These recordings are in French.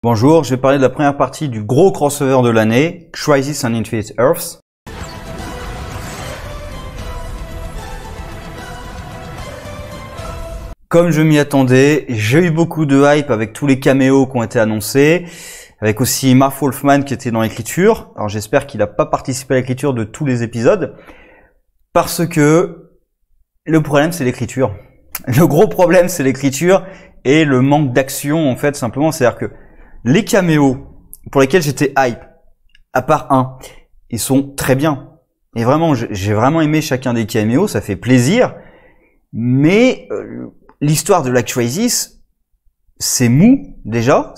Bonjour, je vais parler de la première partie du gros crossover de l'année, Crisis on Infinite Earths. Comme je m'y attendais, j'ai eu beaucoup de hype avec tous les caméos qui ont été annoncés, avec aussi Marv Wolfman qui était dans l'écriture. Alors j'espère qu'il n'a pas participé à l'écriture de tous les épisodes, parce que le problème c'est l'écriture. Le gros problème c'est l'écriture et le manque d'action en fait simplement, c'est-à-dire que les caméos pour lesquels j'étais hype, à part un, ils sont très bien. Et vraiment, j'ai vraiment aimé chacun des caméos, ça fait plaisir. Mais l'histoire de la Crisis, c'est mou déjà.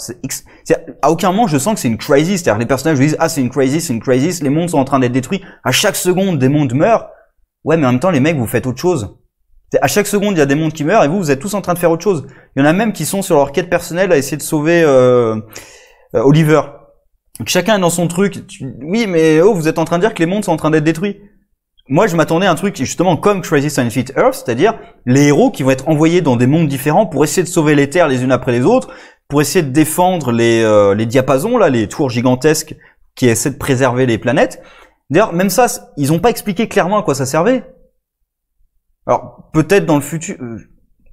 À aucun moment je sens que c'est une crisis. C'est-à-dire les personnages disent ah c'est une crisis, les mondes sont en train d'être détruits. À chaque seconde, des mondes meurent. Ouais, mais en même temps les mecs vous faites autre chose. À chaque seconde, il y a des mondes qui meurent et vous êtes tous en train de faire autre chose. Il y en a même qui sont sur leur quête personnelle à essayer de sauver Oliver. Donc chacun est dans son truc. Oui, mais oh, vous êtes en train de dire que les mondes sont en train d'être détruits. Moi, je m'attendais à un truc justement comme Crisis on Infinite Earths, c'est-à-dire les héros qui vont être envoyés dans des mondes différents pour essayer de sauver les terres les unes après les autres, pour essayer de défendre les diapasons, là, les tours gigantesques qui essaient de préserver les planètes. D'ailleurs, même ça, ils n'ont pas expliqué clairement à quoi ça servait. Alors, peut-être dans le futur...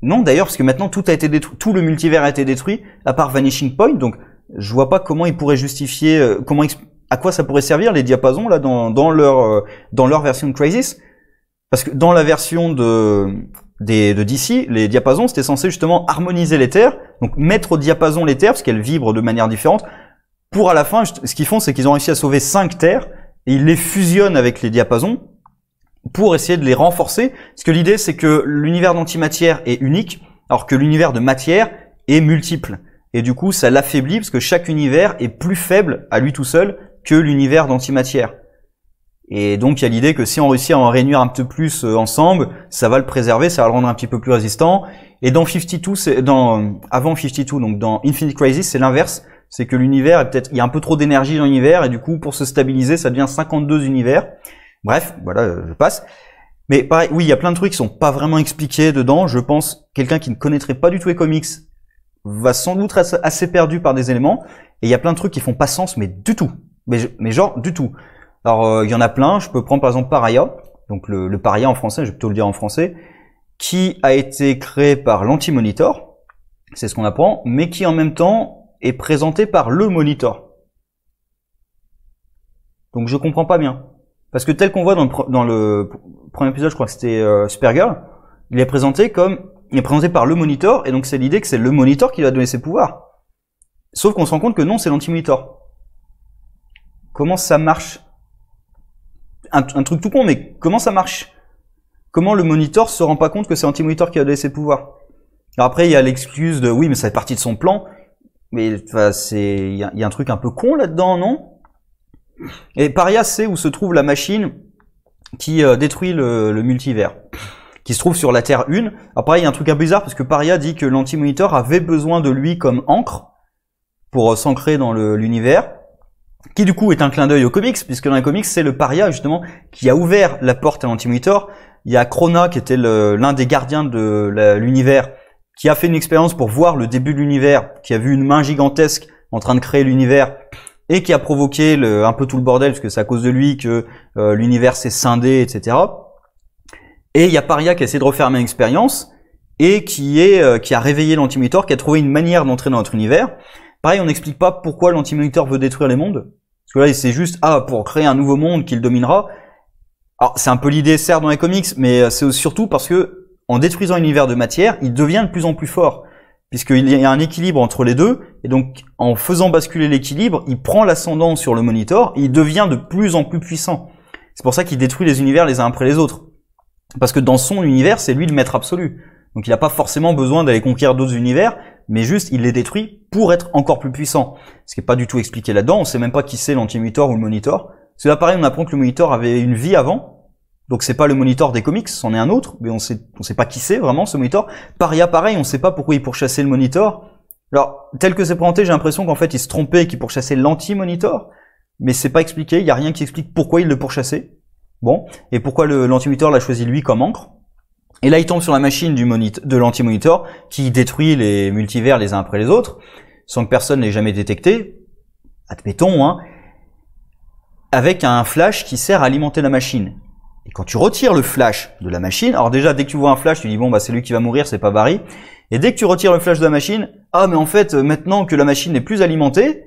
non, d'ailleurs, parce que maintenant, tout a été détruit, tout le multivers a été détruit, à part Vanishing Point, donc je vois pas comment ils pourraient justifier... à quoi ça pourrait servir, les diapasons, là, dans leur version de Crisis. Parce que dans la version de DC, les diapasons, c'était censé justement harmoniser les terres, donc mettre au diapason les terres, parce qu'elles vibrent de manière différente, pour à la fin, ce qu'ils font, c'est qu'ils ont réussi à sauver 5 terres, et ils les fusionnent avec les diapasons, pour essayer de les renforcer, parce que l'idée c'est que l'univers d'antimatière est unique, alors que l'univers de matière est multiple. Et du coup, ça l'affaiblit, parce que chaque univers est plus faible à lui tout seul que l'univers d'antimatière. Et donc il y a l'idée que si on réussit à en réunir un peu plus ensemble, ça va le préserver, ça va le rendre un petit peu plus résistant. Et dans 52, avant 52, donc dans Infinite Crisis, c'est l'inverse, c'est que l'univers est peut-être, il y a un peu trop d'énergie dans l'univers, et du coup, pour se stabiliser, ça devient 52 univers. Bref, voilà, je passe. Mais pareil, oui, il y a plein de trucs qui sont pas vraiment expliqués dedans. Je pense quelqu'un qui ne connaîtrait pas du tout les comics va sans doute être assez perdu par des éléments. Et il y a plein de trucs qui font pas sens, mais du tout. Mais genre, du tout. Alors, il y en a plein. Je peux prendre par exemple Pariah. Donc le Pariah en français, je vais plutôt le dire en français. Qui a été créé par l'Anti-Monitor. C'est ce qu'on apprend. Mais qui en même temps est présenté par le Monitor. Donc je comprends pas bien. Parce que tel qu'on voit dans le premier épisode, je crois que c'était Supergirl, il est présenté par le Monitor, et donc c'est l'idée que c'est le Monitor qui va donner ses pouvoirs. Sauf qu'on se rend compte que non, c'est l'Anti-Monitor. Comment ça marche? Un truc tout con, mais comment ça marche? Comment le Monitor se rend pas compte que c'est l'Anti-Monitor qui va donner ses pouvoirs? Alors après, il y a l'excuse de oui, mais ça fait partie de son plan, mais enfin, il y a un truc un peu con là-dedans, non? Et Pariah, c'est où se trouve la machine qui détruit le multivers, qui se trouve sur la Terre 1. Après, il y a un truc un peu bizarre, parce que Pariah dit que l'Anti-Monitor avait besoin de lui comme encre pour s'ancrer dans l'univers, qui du coup est un clin d'œil aux comics, puisque dans les comics, c'est le Pariah, justement, qui a ouvert la porte à l'Anti-Monitor. Il y a Krona, qui était l'un des gardiens de l'univers, qui a fait une expérience pour voir le début de l'univers, qui a vu une main gigantesque en train de créer l'univers, et qui a provoqué un peu tout le bordel, parce que c'est à cause de lui que l'univers s'est scindé, etc. Et il y a Pariah qui a essayé de refaire la même expérience, et qui a réveillé l'Anti-Monitor, qui a trouvé une manière d'entrer dans notre univers. Pareil, on n'explique pas pourquoi l'Anti-Monitor veut détruire les mondes, parce que là, c'est juste, pour créer un nouveau monde qu'il dominera. Alors, c'est un peu l'idée, certes, dans les comics, mais c'est surtout parce que, en détruisant l'univers de matière, il devient de plus en plus fort, puisqu'il y a un équilibre entre les deux, et donc en faisant basculer l'équilibre, il prend l'ascendant sur le Monitor, et il devient de plus en plus puissant. C'est pour ça qu'il détruit les univers les uns après les autres. Parce que dans son univers, c'est lui le maître absolu. Donc il n'a pas forcément besoin d'aller conquérir d'autres univers, mais juste il les détruit pour être encore plus puissant. Ce qui n'est pas du tout expliqué là-dedans, on sait même pas qui c'est l'Anti-Monitor ou le Monitor. Parce que là pareil, on apprend que le Monitor avait une vie avant, donc c'est pas le Monitor des comics, c'en est un autre, mais on sait pas qui c'est vraiment ce Monitor. Pariah pareil, on sait pas pourquoi il pourchassait le Monitor. Alors, tel que c'est présenté, j'ai l'impression qu'en fait il se trompait et qu'il pourchassait l'Anti-Monitor, mais c'est pas expliqué, il y a rien qui explique pourquoi il le pourchassait. Bon, et pourquoi l'Anti-Monitor l'a choisi lui comme encre. Et là il tombe sur la machine de l'Anti-Monitor qui détruit les multivers les uns après les autres. sans que personne n'ait jamais détecté, admettons, hein, avec un flash qui sert à alimenter la machine. Et quand tu retires le flash de la machine, alors déjà dès que tu vois un flash, tu dis bon bah c'est lui qui va mourir, c'est pas Barry. Et dès que tu retires le flash de la machine, ah mais en fait maintenant que la machine n'est plus alimentée,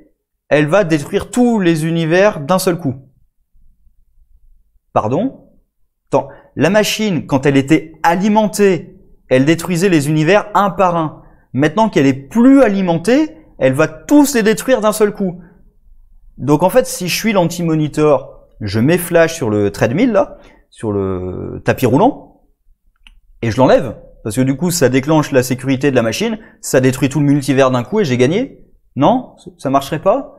elle va détruire tous les univers d'un seul coup. Pardon? Attends, la machine quand elle était alimentée, elle détruisait les univers un par un. Maintenant qu'elle est plus alimentée, elle va tous les détruire d'un seul coup. Donc en fait, si je suis l'anti-monitor, je mets flash sur le treadmill là, sur le tapis roulant, et je l'enlève. Parce que du coup, ça déclenche la sécurité de la machine, ça détruit tout le multivers d'un coup et j'ai gagné. Non? Ça marcherait pas?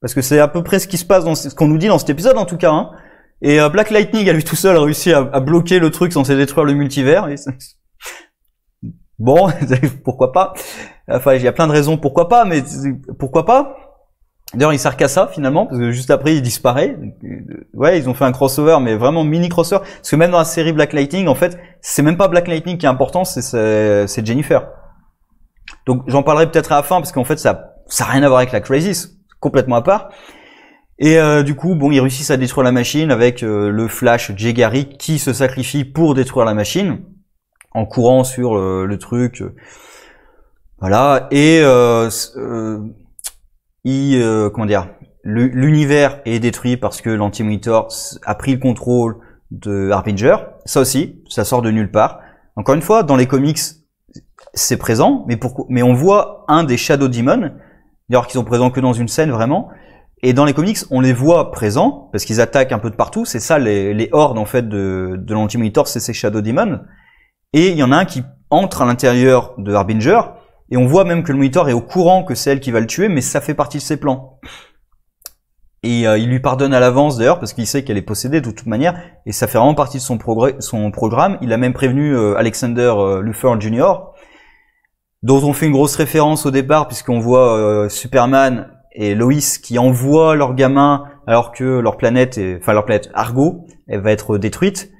Parce que c'est à peu près ce qui se passe dans ce qu'on nous dit dans cet épisode en tout cas. Hein. Et Black Lightning, à lui tout seul, a réussi à bloquer le truc censé détruire le multivers. Et bon, pourquoi pas? Enfin, il y a plein de raisons pourquoi pas, mais pourquoi pas? D'ailleurs, il sert qu'à ça, finalement, parce que juste après, il disparaît. Ouais, ils ont fait un crossover, mais vraiment mini crossover. Parce que même dans la série Black Lightning, en fait, c'est même pas Black Lightning qui est important, c'est Jennifer. Donc, j'en parlerai peut-être à la fin, parce qu'en fait, ça a rien à voir avec la Crisis, complètement à part. Et du coup, bon, ils réussissent à détruire la machine avec le Flash Jay Garrick qui se sacrifie pour détruire la machine, en courant sur le truc. Voilà, et comment dire, l'univers est détruit parce que l'Anti-Monitor a pris le contrôle de Harbinger. Ça aussi, ça sort de nulle part. Encore une fois, dans les comics, c'est présent, mais on voit un des Shadow Demons, d'ailleurs qui sont présents que dans une scène vraiment. Et dans les comics, on les voit présents parce qu'ils attaquent un peu de partout. C'est ça les hordes en fait de l'Anti-Monitor, c'est ces Shadow Demons. Et il y en a un qui entre à l'intérieur de Harbinger. Et on voit même que le Monitor est au courant que c'est elle qui va le tuer, mais ça fait partie de ses plans. Et il lui pardonne à l'avance d'ailleurs, parce qu'il sait qu'elle est possédée de toute manière, et ça fait vraiment partie de son programme. Il a même prévenu Alexander Luthor Jr., dont on fait une grosse référence au départ, puisqu'on voit Superman et Lois qui envoient leur gamin, alors que leur planète, leur planète Argo, elle va être détruite.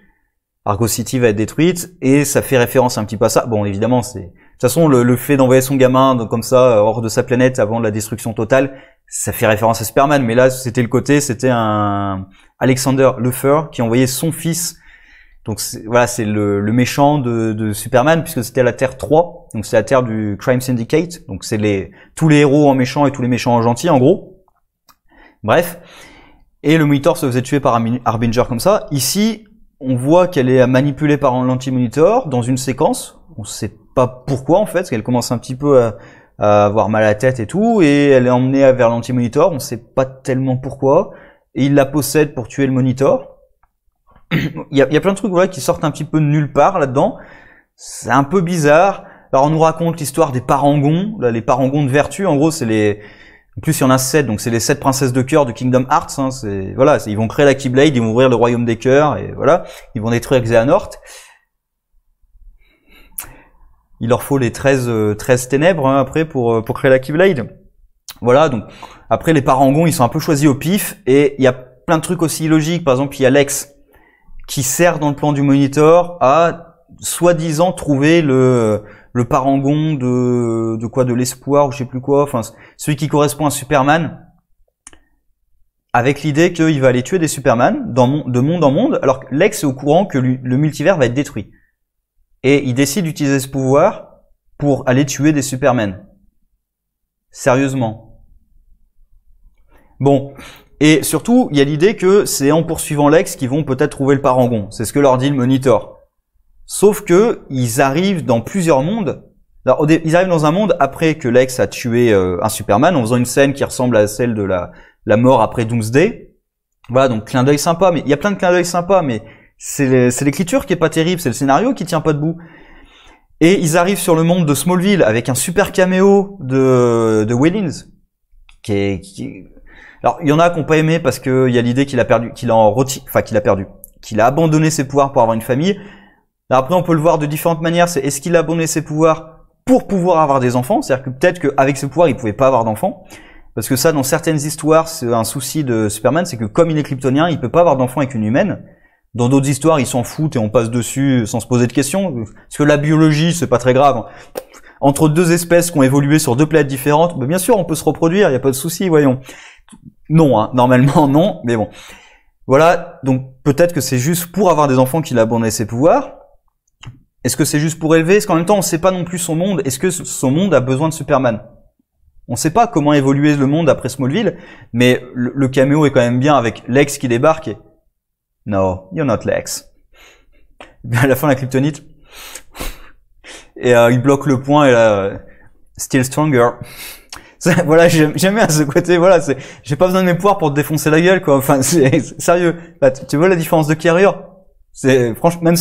Argo City va être détruite, et ça fait référence un petit peu à ça. Bon, évidemment, de toute façon, le fait d'envoyer son gamin donc, comme ça hors de sa planète avant la destruction totale, ça fait référence à Superman. Mais là, c'était un Alexander Luthor qui envoyait son fils. Donc voilà, c'est le méchant de Superman puisque c'était la Terre 3. Donc c'est la Terre du Crime Syndicate. Donc c'est tous les héros en méchants et tous les méchants en gentils en gros. Bref. Et le Monitor se faisait tuer par Harbinger comme ça. Ici, on voit qu'elle est manipulée par l'Anti-Monitor dans une séquence. On sait pas pourquoi en fait, parce qu'elle commence un petit peu à avoir mal à la tête et tout, et elle est emmenée vers l'Anti-Monitor, on sait pas tellement pourquoi, et il la possède pour tuer le Monitor. il y a plein de trucs voilà, qui sortent un petit peu de nulle part là-dedans, c'est un peu bizarre. Alors on nous raconte l'histoire des parangons, là, les parangons de vertu, en gros c'est en plus il y en a 7, donc c'est les 7 princesses de cœur de Kingdom Hearts, hein, ils vont créer la Keyblade, ils vont ouvrir le royaume des cœurs, et voilà, ils vont détruire Xehanort. Il leur faut les 13 ténèbres hein, après pour créer la Keyblade. Voilà, donc après les parangons, ils sont un peu choisis au pif et il y a plein de trucs aussi illogiques. Par exemple, il y a Lex qui sert dans le plan du Monitor à soi-disant trouver le parangon de l'espoir ou je sais plus quoi, enfin celui qui correspond à Superman, avec l'idée qu'il va aller tuer des Superman de monde en monde, alors que Lex est au courant que le multivers va être détruit. Et il décide d'utiliser ce pouvoir pour aller tuer des Supermen. Sérieusement. Bon. Et surtout, il y a l'idée que c'est en poursuivant Lex qu'ils vont peut-être trouver le parangon. C'est ce que leur dit le Monitor. Sauf que ils arrivent dans plusieurs mondes. Alors, ils arrivent dans un monde après que Lex a tué un Superman en faisant une scène qui ressemble à celle de la mort après Doomsday. Voilà, donc clin d'œil sympa. Mais il y a plein de clins d'œil sympas, mais c'est l'écriture qui est pas terrible, c'est le scénario qui tient pas debout. Et ils arrivent sur le monde de Smallville avec un super caméo de Wellins, alors il y en a qui n'ont pas aimé parce que il y a l'idée qu'il a abandonné ses pouvoirs pour avoir une famille. Alors après on peut le voir de différentes manières. Est-ce qu'il a abandonné ses pouvoirs pour pouvoir avoir des enfants? C'est-à-dire que peut-être qu'avec ses pouvoirs il pouvait pas avoir d'enfants. Parce que ça, dans certaines histoires, c'est un souci de Superman, c'est que comme il est kryptonien, il peut pas avoir d'enfants avec une humaine. Dans d'autres histoires, ils s'en foutent et on passe dessus sans se poser de questions. Parce que la biologie, c'est pas très grave. entre deux espèces qui ont évolué sur deux planètes différentes, bien sûr, on peut se reproduire, il n'y a pas de souci, voyons. Non, hein, normalement non, mais bon. Voilà, donc peut-être que c'est juste pour avoir des enfants qu'il a abandonné ses pouvoirs. Est-ce que c'est juste pour élever? Est-ce qu'en même temps, on ne sait pas non plus son monde? Est-ce que son monde a besoin de Superman? On ne sait pas comment évoluer le monde après Smallville, mais le caméo est quand même bien avec Lex qui débarque et... No, you're not Lex. Et à la fin, la kryptonite. Et il bloque le point et là... Still stronger. Voilà, j'aime bien ce côté, voilà, j'ai pas besoin de mes pouvoirs pour te défoncer la gueule, quoi. Enfin, c'est sérieux. Bah, tu vois la différence de carrure? Franchement, même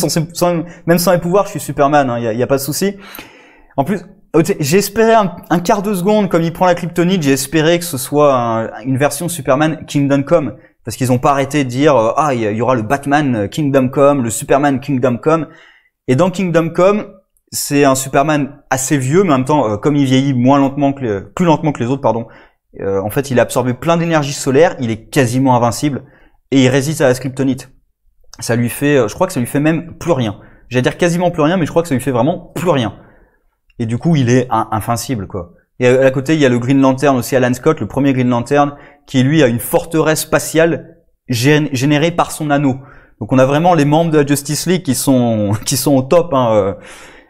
sans les pouvoirs, je suis Superman, hein, y a pas de souci. En plus, j'ai espéré un quart de seconde, comme il prend la kryptonite, j'ai espéré que ce soit une version Superman Kingdom Come, parce qu'ils ont pas arrêté de dire, il y aura le Batman Kingdom Come, le Superman Kingdom Come. Et dans Kingdom Come, c'est un Superman assez vieux, mais en même temps, comme il vieillit plus lentement que les autres, pardon. En fait, il a absorbé plein d'énergie solaire, il est quasiment invincible, et il résiste à la kryptonite. Ça lui fait, je crois que ça lui fait même plus rien. J'allais dire quasiment plus rien, mais je crois que ça lui fait vraiment plus rien. Et du coup, il est invincible, quoi. Et à côté, il y a le Green Lantern aussi, Alan Scott, le premier Green Lantern, qui lui a une forteresse spatiale générée par son anneau. Donc on a vraiment les membres de la Justice League qui sont au top, hein.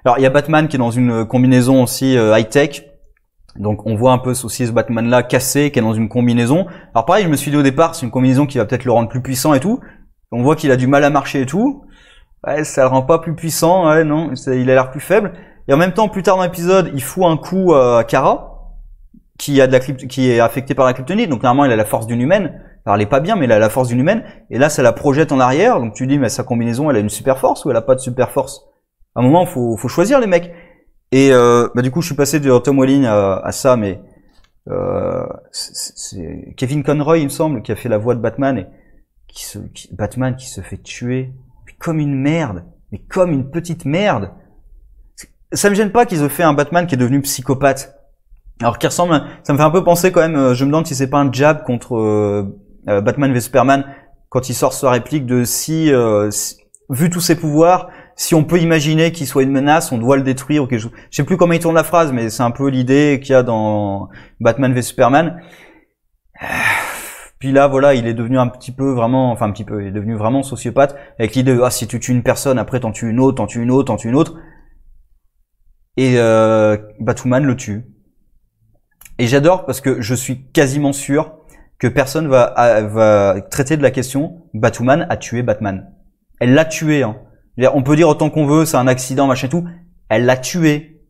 Alors il y a Batman qui est dans une combinaison aussi high-tech. Donc on voit un peu aussi ce Batman-là cassé, qui est dans une combinaison. Alors pareil, je me suis dit au départ, c'est une combinaison qui va peut-être le rendre plus puissant et tout. On voit qu'il a du mal à marcher et tout. Ouais, ça le rend pas plus puissant, ouais, non, il a l'air plus faible. Et en même temps, plus tard dans l'épisode, il fout un coup à Kara, qui est affectée par la kryptonite. Donc normalement, il a la force d'une humaine. Alors elle est pas bien, mais elle a la force d'une humaine. Et là, ça la projette en arrière. Donc tu dis, mais sa combinaison, elle a une super force ou elle a pas de super force? À un moment, faut choisir les mecs. Et du coup, je suis passé de Tom Welling à ça, mais c'est Kevin Conroy, il me semble, qui a fait la voix de Batman et Batman qui se fait tuer comme une merde, mais comme une petite merde. Ça me gêne pas qu'ils aient fait un Batman qui est devenu psychopathe. Alors qui ressemble, ça me fait un peu penser quand même, je me demande si c'est pas un jab contre Batman v Superman quand il sort sa réplique de si vu tous ses pouvoirs, si on peut imaginer qu'il soit une menace, on doit le détruire ou quelque chose. Je sais plus comment il tourne la phrase, mais c'est un peu l'idée qu'il y a dans Batman v Superman. Puis là, voilà, il est devenu il est devenu vraiment sociopathe, avec l'idée de, si tu tues une personne, après t'en tues une autre, t'en tues une autre, t'en tues une autre. Et Batwoman le tue. Et j'adore parce que je suis quasiment sûr que personne va traiter de la question, Batwoman a tué Batman. Elle l'a tué, hein. On peut dire autant qu'on veut, c'est un accident, machin et tout. Elle l'a tué.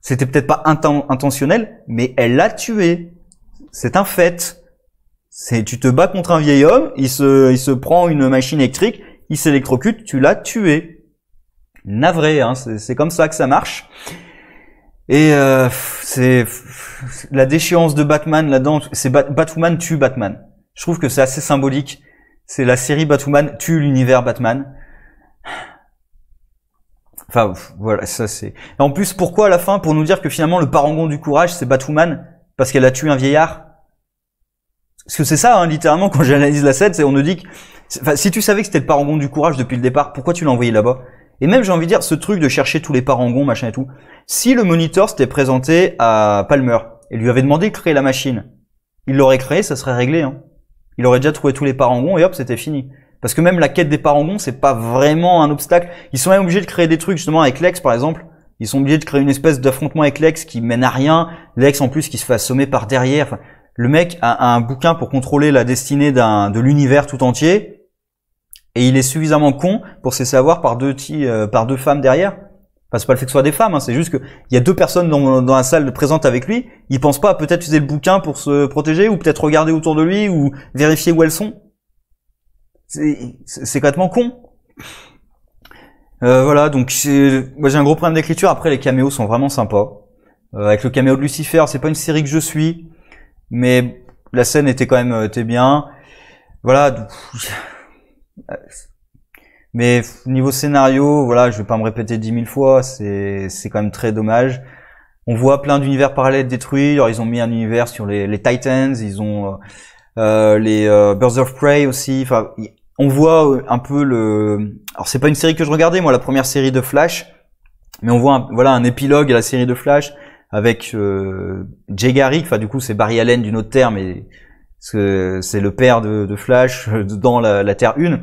C'était peut-être pas intentionnel, mais elle l'a tué. C'est un fait. Tu te bats contre un vieil homme, il se prend une machine électrique, il s'électrocute, tu l'as tué. Navré, hein, c'est comme ça que ça marche. Et c'est la déchéance de Batman là-dedans, c'est Batwoman tue Batman. Je trouve que c'est assez symbolique. C'est la série Batwoman tue l'univers Batman. Enfin voilà, ça c'est. Et en plus, pourquoi à la fin, pour nous dire que finalement le parangon du courage c'est Batwoman parce qu'elle a tué un vieillard? Parce que c'est ça, hein, littéralement, quand j'analyse la scène, c'est on nous dit que, si tu savais que c'était le parangon du courage depuis le départ, pourquoi tu l'as envoyé là-bas? Et même, j'ai envie de dire, ce truc de chercher tous les parangons, machin et tout. Si le Monitor s'était présenté à Palmer et lui avait demandé de créer la machine, il l'aurait créé, ça serait réglé, hein. Il aurait déjà trouvé tous les parangons et hop, c'était fini. Parce que même la quête des parangons, c'est pas vraiment un obstacle. Ils sont même obligés de créer des trucs, justement, avec Lex, par exemple. Ils sont obligés de créer une espèce d'affrontement avec Lex qui mène à rien. Lex, en plus, qui se fait assommer par derrière. Enfin, le mec a un bouquin pour contrôler la destinée de l'univers tout entier. Et il est suffisamment con pour se savoir par deux femmes derrière. Enfin, c'est pas le fait que ce soit des femmes, hein, c'est juste que il y a deux personnes dans la salle présente avec lui. Il pense pas à peut-être utiliser le bouquin pour se protéger ou peut-être regarder autour de lui ou vérifier où elles sont. C'est complètement con. Voilà, donc moi j'ai un gros problème d'écriture. Après, les caméos sont vraiment sympas. Avec le caméo de Lucifer, c'est pas une série que je suis, mais la scène était quand même bien. Voilà. Mais niveau scénario, voilà, je vais pas me répéter 10 000 fois, c'est quand même très dommage. On voit plein d'univers parallèles détruits. Alors ils ont mis un univers sur les Titans, ils ont les Birds of Prey aussi. Enfin, on voit un peu alors c'est pas une série que je regardais, moi, la première série de Flash. Mais on voit voilà un épilogue à la série de Flash avec Jay Garrick, enfin du coup c'est Barry Allen d'une autre terre, mais c'est le père de Flash dans la Terre 1,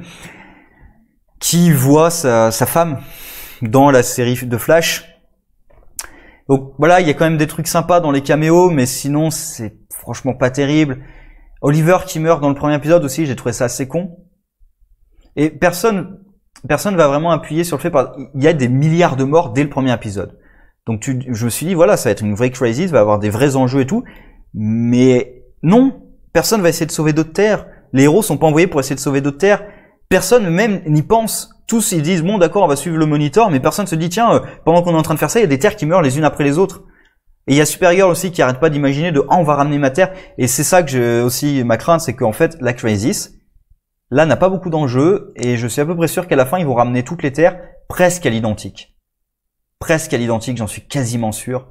qui voit sa femme dans la série de Flash. Donc voilà, il y a quand même des trucs sympas dans les caméos, mais sinon c'est franchement pas terrible. Oliver qui meurt dans le premier épisode aussi, j'ai trouvé ça assez con. Et personne va vraiment appuyer sur le fait il y a des milliards de morts dès le premier épisode. Donc je me suis dit voilà, ça va être une vraie crisis, va avoir des vrais enjeux et tout. Mais non, personne va essayer de sauver d'autres terres. Les héros sont pas envoyés pour essayer de sauver d'autres terres. Personne même n'y pense. Tous ils disent bon d'accord, on va suivre le Monitor, mais personne se dit tiens, pendant qu'on est en train de faire ça, il y a des terres qui meurent les unes après les autres. Et il y a Supergirl aussi qui arrête pas d'imaginer on va ramener ma terre. Et c'est ça que j'ai aussi ma crainte, c'est qu'en fait la crisis là n'a pas beaucoup d'enjeux, et je suis à peu près sûr qu'à la fin ils vont ramener toutes les terres presque à l'identique. Presque à l'identique, j'en suis quasiment sûr.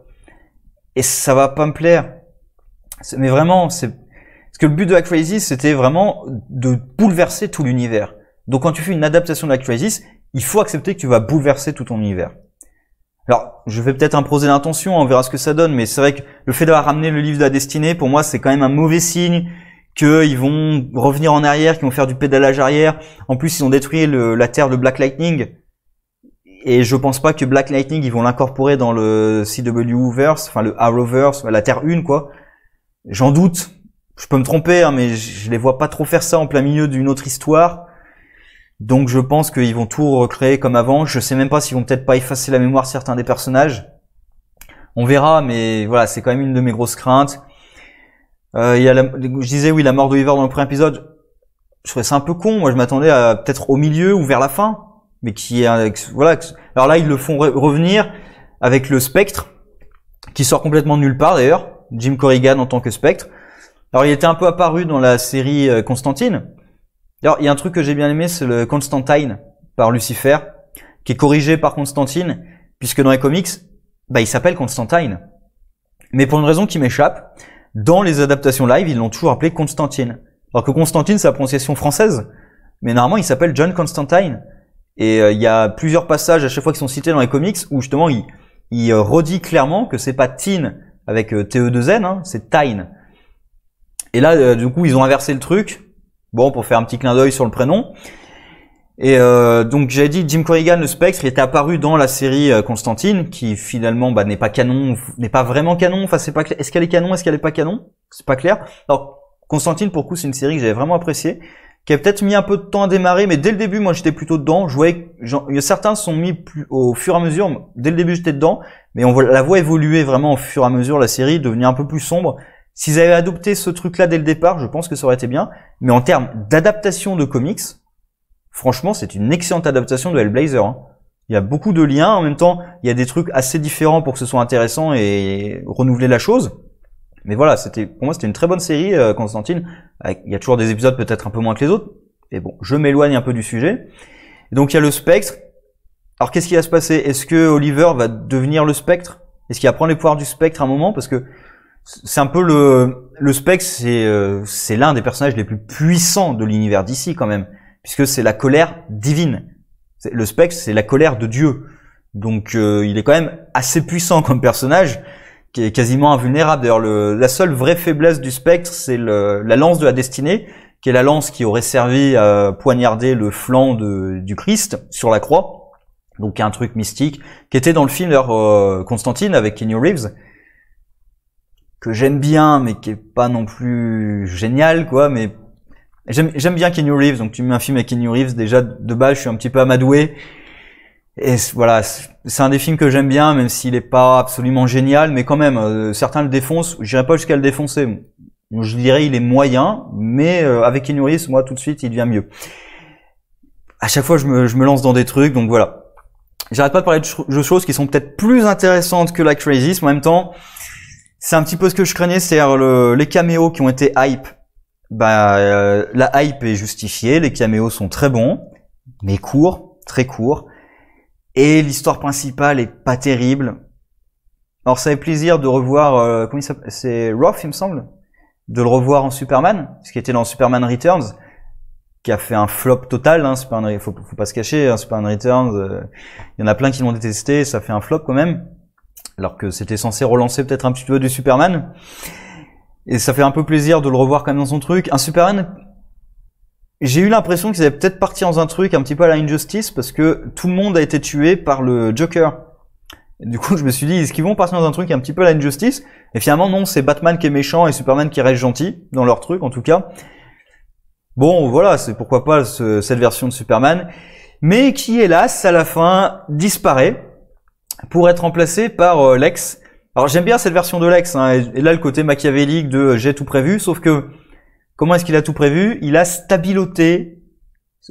Et ça va pas me plaire. Mais vraiment, parce que le but de la crisis, c'était vraiment de bouleverser tout l'univers. Donc quand tu fais une adaptation de la crisis, il faut accepter que tu vas bouleverser tout ton univers. Alors, je vais peut-être imposer l'intention, on verra ce que ça donne, mais c'est vrai que le fait d'avoir ramené le livre de la destinée, pour moi, c'est quand même un mauvais signe qu'ils vont revenir en arrière, qu'ils vont faire du pédalage arrière. En plus, ils ont détruit la terre de Black Lightning. Et je pense pas que Black Lightning, ils vont l'incorporer dans le CW-verse, enfin le Arrowverse, la Terre 1, quoi. J'en doute. Je peux me tromper, hein, mais je les vois pas trop faire ça en plein milieu d'une autre histoire. Donc je pense qu'ils vont tout recréer comme avant. Je sais même pas s'ils vont peut-être pas effacer la mémoire de certains des personnages. On verra, mais voilà, c'est quand même une de mes grosses craintes. Je disais oui, la mort d'Oliver dans le premier épisode. Je trouvais ça un peu con. Moi, je m'attendais à peut-être au milieu ou vers la fin. Mais voilà. Alors là, ils le font revenir avec le Spectre, qui sort complètement de nulle part d'ailleurs. Jim Corrigan en tant que Spectre. Alors il était un peu apparu dans la série Constantine. Alors il y a un truc que j'ai bien aimé, c'est le Constantine par Lucifer, qui est corrigé par Constantine, puisque dans les comics, il s'appelle Constantine. Mais pour une raison qui m'échappe, dans les adaptations live, ils l'ont toujours appelé Constantine. Alors que Constantine, c'est la prononciation française, mais normalement il s'appelle John Constantine. Et il y a plusieurs passages à chaque fois qui sont cités dans les comics où justement il redit clairement que c'est pas Teen avec TE2N, hein, c'est Tyne. Et là, du coup, ils ont inversé le truc. Bon, pour faire un petit clin d'œil sur le prénom. Et donc, j'avais dit Jim Corrigan, le Spectre, il était apparu dans la série Constantine, qui finalement n'est pas canon, n'est pas vraiment canon. Enfin, c'est pas clair. Est-ce qu'elle est canon, est-ce qu'elle est pas canon? C'est pas clair. Alors, Constantine, pour le coup, c'est une série que j'avais vraiment appréciée, qui a peut-être mis un peu de temps à démarrer, mais dès le début, moi, j'étais plutôt dedans. Je voyais, certains sont mis au fur et à mesure. Dès le début, j'étais dedans, mais on la voit évoluer vraiment au fur et à mesure, la série, devenir un peu plus sombre. S'ils avaient adopté ce truc-là dès le départ, je pense que ça aurait été bien. Mais en termes d'adaptation de comics, franchement, c'est une excellente adaptation de Hellblazer. Hein. Il y a beaucoup de liens. En même temps, il y a des trucs assez différents pour que ce soit intéressant et renouveler la chose. Mais voilà, pour moi, c'était une très bonne série, Constantine. Il y a toujours des épisodes peut-être un peu moins que les autres. Et bon, je m'éloigne un peu du sujet. Et donc, il y a le Spectre. Alors, qu'est-ce qui va se passer? Est-ce que Oliver va devenir le Spectre? Est-ce qu'il va prendre les pouvoirs du Spectre à un moment? Parce que c'est un peu le Spectre, c'est l'un des personnages les plus puissants de l'univers d'ici quand même, puisque c'est la colère divine. Le Spectre, c'est la colère de Dieu. Donc il est quand même assez puissant comme personnage, qui est quasiment invulnérable. D'ailleurs, la seule vraie faiblesse du Spectre, c'est la lance de la destinée, qui est la lance qui aurait servi à poignarder le flanc du Christ sur la croix. Donc un truc mystique, qui était dans le film Constantine avec Keanu Reeves, que j'aime bien, mais qui est pas non plus génial, quoi, mais j'aime bien Keanu Reeves, donc tu mets un film avec Keanu Reeves, déjà, de base, je suis un petit peu amadoué, et voilà, c'est un des films que j'aime bien, même s'il est pas absolument génial, mais quand même, certains le défoncent, j'irai pas jusqu'à le défoncer, je dirais il est moyen, mais avec Keanu Reeves, moi, tout de suite, il devient mieux. À chaque fois, je me lance dans des trucs, donc voilà. J'arrête pas de parler de choses qui sont peut-être plus intéressantes que la Crisis, mais en même temps, c'est un petit peu ce que je craignais, c'est-à-dire les caméos qui ont été hype. La hype est justifiée, les caméos sont très bons, mais courts, très courts. Et l'histoire principale est pas terrible. Alors ça fait plaisir de revoir, comment il s'appelle? C'est Roth, il me semble, de le revoir en Superman, ce qui était dans Superman Returns. qui a fait un flop total, hein, c'est pas un, faut pas se cacher, hein, c'est pas un Returns, il y en a plein qui l'ont détesté, ça fait un flop quand même, alors que c'était censé relancer peut-être un petit peu du Superman, et ça fait un peu plaisir de le revoir quand même dans son truc. Un Superman, j'ai eu l'impression qu'ils avaient peut-être parti dans un truc un petit peu à la Injustice, parce que tout le monde a été tué par le Joker. Et du coup, je me suis dit, est-ce qu'ils vont partir dans un truc un petit peu à la Injustice? Et finalement, non, c'est Batman qui est méchant et Superman qui reste gentil, dans leur truc en tout cas. Bon, voilà, c'est pourquoi pas cette version de Superman, mais qui, hélas, à la fin, disparaît pour être remplacé par Lex. Alors, j'aime bien cette version de Lex, hein, et là, le côté machiavélique de j'ai tout prévu, sauf que, comment est-ce qu'il a tout prévu? Il a stabiloté,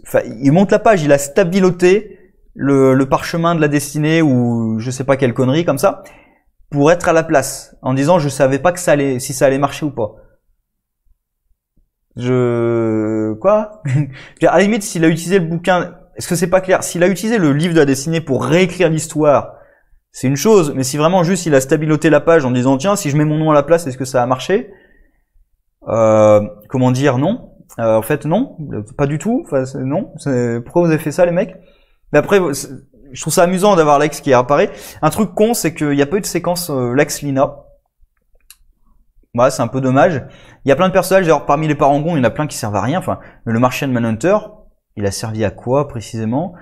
enfin, il monte la page, il a stabiloté le parchemin de la destinée, ou je sais pas quelle connerie comme ça, pour être à la place, en disant je savais pas que si ça allait marcher ou pas. Quoi? À la limite, s'il a utilisé le bouquin, est-ce que c'est pas clair? S'il a utilisé le livre de la destinée pour réécrire l'histoire, c'est une chose, mais si vraiment juste il a stabiloté la page en disant tiens, si je mets mon nom à la place, est-ce que ça va marcher? Comment dire, non. En fait, non, pas du tout. Enfin, non. Pourquoi vous avez fait ça, les mecs? Mais après, je trouve ça amusant d'avoir Lex qui apparaît. Un truc con, c'est qu'il n'y a pas eu de séquence Lex-Lina. Ouais, c'est un peu dommage. Il y a plein de personnages, alors parmi les parangons, il y en a plein qui servent à rien. Enfin, le Martian Manhunter, il a servi à quoi précisément?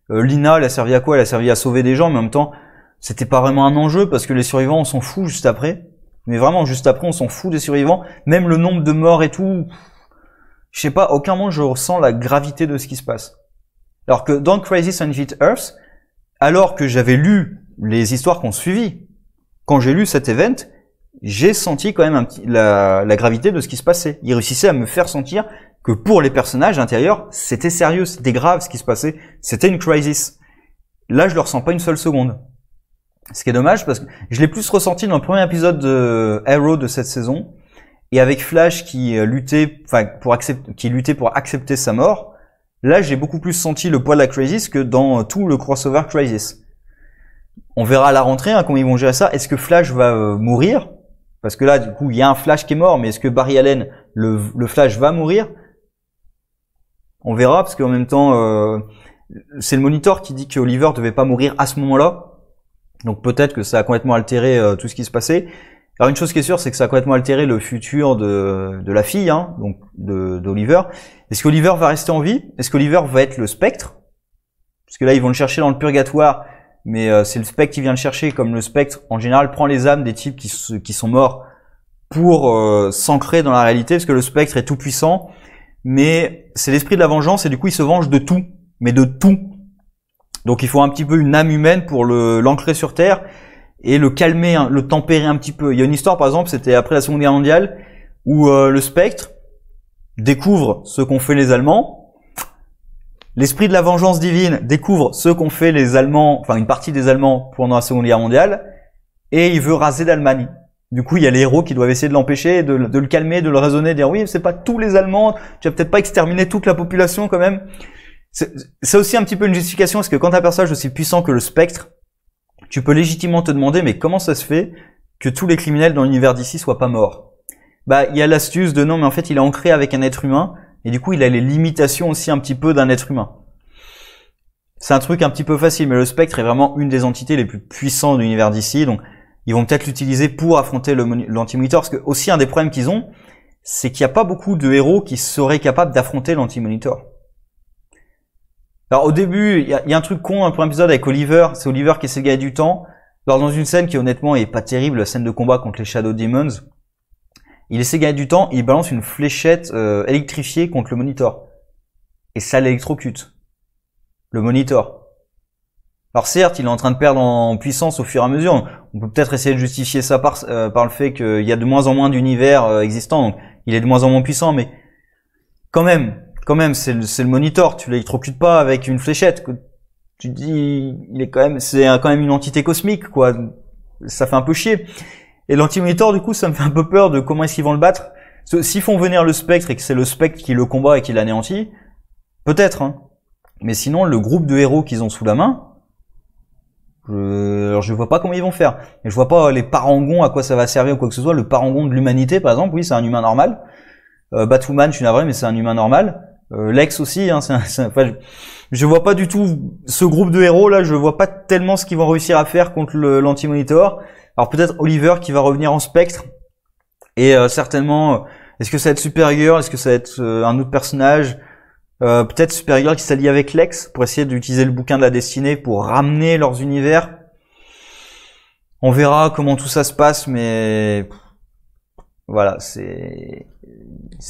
Lina, elle a servi à quoi? Elle a servi à sauver des gens, mais en même temps, c'était pas vraiment un enjeu parce que les survivants, on s'en fout juste après. Mais vraiment, juste après, on s'en fout des survivants. Même le nombre de morts et tout, je sais pas, à aucun moment je ressens la gravité de ce qui se passe. Alors que dans Crisis on Infinite Earths, alors que j'avais lu les histoires qu'on suivit, quand j'ai lu cet event, j'ai senti quand même la gravité de ce qui se passait. Il réussissait à me faire sentir que pour les personnages intérieurs, c'était sérieux, c'était grave ce qui se passait, c'était une crisis. Là, je le ressens pas une seule seconde. Ce qui est dommage parce que je l'ai plus ressenti dans le premier épisode de Arrow de cette saison, et avec Flash qui luttait, pour accepter sa mort. Là, j'ai beaucoup plus senti le poids de la crisis que dans tout le crossover crisis. On verra à la rentrée comment ils vont gérer ça. Est-ce que Flash va mourir? Parce que là, du coup, il y a un Flash qui est mort, mais est-ce que Barry Allen, le Flash, va mourir? On verra, parce qu'en même temps, c'est le Monitor qui dit qu'Oliver devait pas mourir à ce moment-là. Donc peut-être que ça a complètement altéré tout ce qui se passait. Alors une chose qui est sûre, c'est que ça a complètement altéré le futur de la fille, hein, donc d'Oliver. Est-ce qu'Oliver va rester en vie? Est-ce qu'Oliver va être le Spectre? Parce que là, ils vont le chercher dans le purgatoire, mais c'est le Spectre qui vient le chercher, comme le Spectre, en général, prend les âmes des types qui sont morts pour s'ancrer dans la réalité, parce que le Spectre est tout puissant, mais c'est l'esprit de la vengeance, et du coup, il se venge de tout, mais de tout. Donc il faut un petit peu une âme humaine pour l'ancrer sur Terre, et le calmer, le tempérer un petit peu. Il y a une histoire, par exemple, c'était après la Seconde Guerre mondiale, où le Spectre découvre ce qu'ont fait les Allemands. L'esprit de la vengeance divine découvre ce qu'ont fait les Allemands, enfin une partie des Allemands pendant la Seconde Guerre mondiale, et il veut raser l'Allemagne. Du coup, il y a les héros qui doivent essayer de l'empêcher, de le calmer, de le raisonner, de dire oui, c'est pas tous les Allemands, tu vas peut-être pas exterminer toute la population quand même. C'est aussi un petit peu une justification, parce que quand un personnage aussi puissant que le Spectre, tu peux légitimement te demander, mais comment ça se fait que tous les criminels dans l'univers d'ici soient pas morts? Bah, il y a l'astuce de non, mais en fait, il est ancré avec un être humain, et du coup, il a les limitations aussi un petit peu d'un être humain. C'est un truc un petit peu facile, mais le Spectre est vraiment une des entités les plus puissantes de l'univers d'ici, donc ils vont peut-être l'utiliser pour affronter l'Anti-Monitor, parce que aussi un des problèmes qu'ils ont, c'est qu'il n'y a pas beaucoup de héros qui seraient capables d'affronter l'Anti-Monitor. Alors au début, il y a un truc con, un premier épisode avec Oliver, c'est Oliver qui essaie de gagner du temps. Alors dans une scène qui honnêtement est pas terrible, la scène de combat contre les Shadow Demons, il essaie de gagner du temps, il balance une fléchette électrifiée contre le Monitor. Et ça l'électrocute. Le Monitor. Alors certes, il est en train de perdre en puissance au fur et à mesure. On peut peut-être essayer de justifier ça par le fait qu'il y a de moins en moins d'univers existants, donc il est de moins en moins puissant, mais quand même, c'est le Monitor, tu l'électrocutes pas avec une fléchette. Tu te dis, c'est quand même une entité cosmique, quoi. Ça fait un peu chier. Et l'Anti-Monitor, du coup, ça me fait un peu peur de comment est-ce qu'ils vont le battre. S'ils font venir le Spectre et que c'est le Spectre qui le combat et qui l'anéantit, peut-être, hein. Mais sinon, le groupe de héros qu'ils ont sous la main, alors je vois pas comment ils vont faire. Et je vois pas les parangons, à quoi ça va servir ou quoi que ce soit. Le parangon de l'humanité, par exemple, oui, c'est un humain normal. Batwoman, je suis navré, mais c'est un humain normal. Lex aussi, hein, enfin, je vois pas du tout ce groupe de héros là, je vois pas tellement ce qu'ils vont réussir à faire contre l'Anti-Monitor. Alors peut-être Oliver qui va revenir en Spectre, et certainement, est-ce que ça va être Supergirl, est-ce que ça va être un autre personnage, peut-être Supergirl qui s'allie avec Lex pour essayer d'utiliser le bouquin de la destinée pour ramener leurs univers. On verra comment tout ça se passe, mais voilà, c'est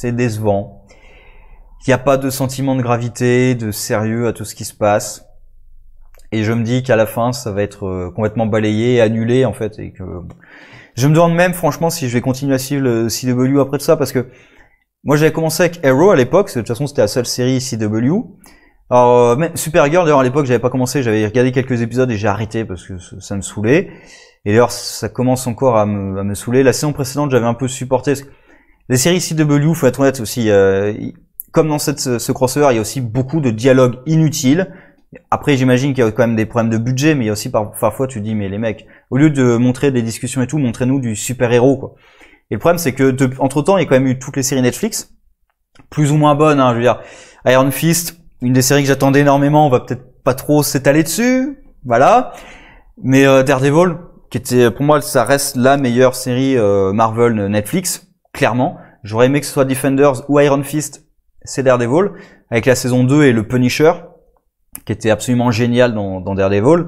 décevant. Il n'y a pas de sentiment de gravité, de sérieux à tout ce qui se passe. Et je me dis qu'à la fin, ça va être complètement balayé et annulé, en fait. Et que je me demande même, franchement, si je vais continuer à suivre le CW après tout ça, parce que moi, j'avais commencé avec Arrow à l'époque. De toute façon, c'était la seule série CW. Alors, même Supergirl, d'ailleurs, à l'époque, j'avais pas commencé. J'avais regardé quelques épisodes et j'ai arrêté parce que ça me saoulait. Et d'ailleurs, ça commence encore à me saouler. La saison précédente, j'avais un peu supporté. Les séries CW, faut être honnête aussi, comme dans ce crossover, il y a aussi beaucoup de dialogues inutiles. Après, j'imagine qu'il y a quand même des problèmes de budget, mais il y a aussi parfois tu te dis, mais les mecs, au lieu de montrer des discussions et tout, montrez-nous du super-héros, quoi. Et le problème, c'est que entre-temps, il y a quand même eu toutes les séries Netflix, plus ou moins bonnes, hein, je veux dire. Iron Fist, une des séries que j'attendais énormément, on va peut-être pas trop s'étaler dessus, voilà. Mais Daredevil, qui était, pour moi, ça reste la meilleure série Marvel Netflix, clairement. J'aurais aimé que ce soit Defenders ou Iron Fist, c'est Daredevil, avec la saison 2 et le Punisher, qui était absolument génial dans Daredevil.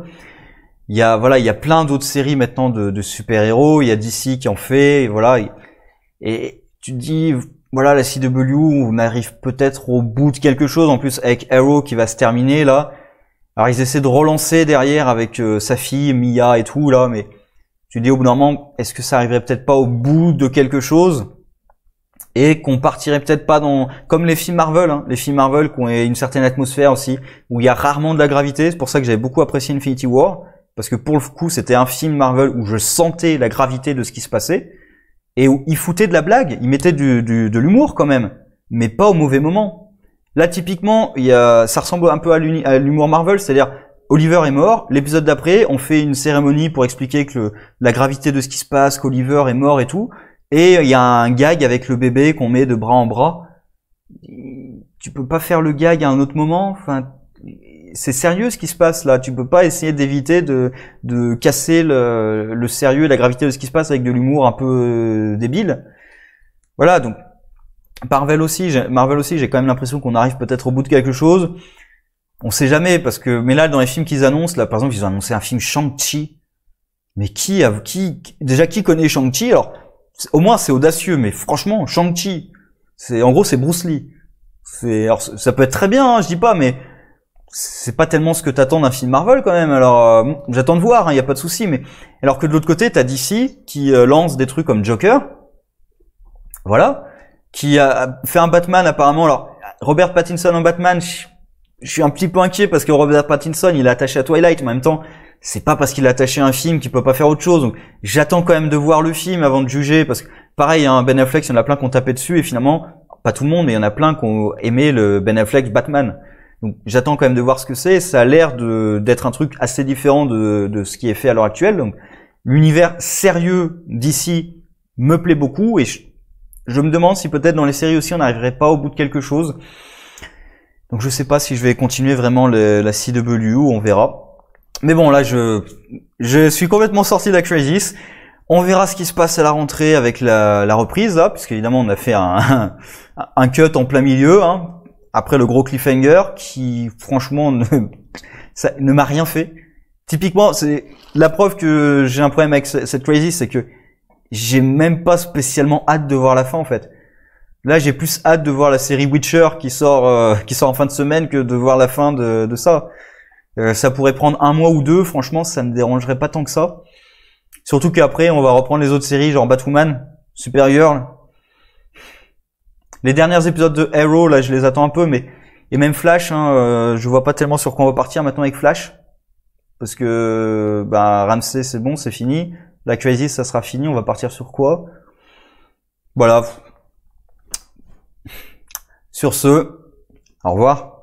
Il y a plein d'autres séries maintenant de super-héros, il y a DC qui en fait, et voilà. Et tu te dis, voilà, la CW, on arrive peut-être au bout de quelque chose, en plus avec Arrow qui va se terminer, là. Alors ils essaient de relancer derrière avec sa fille, Mia et tout, là, mais tu te dis au bout d'un moment, est-ce que ça arriverait peut-être pas au bout de quelque chose? Et qu'on partirait peut-être pas dans comme les films Marvel, hein, les films Marvel qui ont une certaine atmosphère aussi, où il y a rarement de la gravité. C'est pour ça que j'avais beaucoup apprécié Infinity War, parce que pour le coup c'était un film Marvel où je sentais la gravité de ce qui se passait, et où il foutait de la blague, il mettait de l'humour quand même, mais pas au mauvais moment. Là typiquement, ça ressemble un peu à l'humour Marvel, c'est-à-dire Oliver est mort, l'épisode d'après on fait une cérémonie pour expliquer que la gravité de ce qui se passe, qu'Oliver est mort et tout. Et il y a un gag avec le bébé qu'on met de bras en bras. Tu peux pas faire le gag à un autre moment. Enfin, c'est sérieux ce qui se passe là. Tu peux pas essayer d'éviter de casser le sérieux et la gravité de ce qui se passe avec de l'humour un peu débile. Voilà, donc Marvel aussi, j'ai quand même l'impression qu'on arrive peut-être au bout de quelque chose. On sait jamais parce que, mais là dans les films qu'ils annoncent, là par exemple ils ont annoncé un film Shang-Chi. Mais qui connaît Shang-Chi? Alors au moins c'est audacieux, mais franchement, Shang-Chi, en gros c'est Bruce Lee. Alors ça peut être très bien, hein, je dis pas, mais c'est pas tellement ce que t'attends d'un film Marvel quand même. Alors j'attends de voir, il y a pas de souci, mais alors que de l'autre côté t'as DC qui lance des trucs comme Joker, voilà, qui a fait un Batman apparemment. Alors Robert Pattinson en Batman, je suis un petit peu inquiet parce que Robert Pattinson il est attaché à Twilight, mais en même temps c'est pas parce qu'il est attaché à un film qu'il peut pas faire autre chose. Donc j'attends quand même de voir le film avant de juger, parce que pareil, hein, Ben Affleck, il y en a plein qui ont tapé dessus et finalement pas tout le monde, mais il y en a plein qui ont aimé le Ben Affleck Batman. Donc j'attends quand même de voir ce que c'est. Ça a l'air d'être un truc assez différent de ce qui est fait à l'heure actuelle. Donc l'univers sérieux d'ici me plaît beaucoup, et je me demande si peut-être dans les séries aussi on n'arriverait pas au bout de quelque chose. Donc je sais pas si je vais continuer vraiment la CW, on verra. Mais bon, là, je suis complètement sorti de la Crisis. On verra ce qui se passe à la rentrée avec la reprise, là, puisque évidemment, on a fait un cut en plein milieu, hein, après le gros cliffhanger, qui, franchement, ne m'a rien fait. Typiquement, c'est la preuve que j'ai un problème avec cette Crisis, c'est que j'ai même pas spécialement hâte de voir la fin, en fait. Là, j'ai plus hâte de voir la série Witcher qui sort en fin de semaine que de voir la fin de ça. Ça pourrait prendre un mois ou deux, franchement, ça me dérangerait pas tant que ça. Surtout qu'après, on va reprendre les autres séries, genre Batwoman, Supergirl. Les derniers épisodes de Arrow, là, je les attends un peu, mais et même Flash, hein, je vois pas tellement sur quoi on va partir maintenant avec Flash, parce que Ramsey, c'est bon, c'est fini. La Crisis, ça sera fini. On va partir sur quoi? Voilà. Sur ce, au revoir.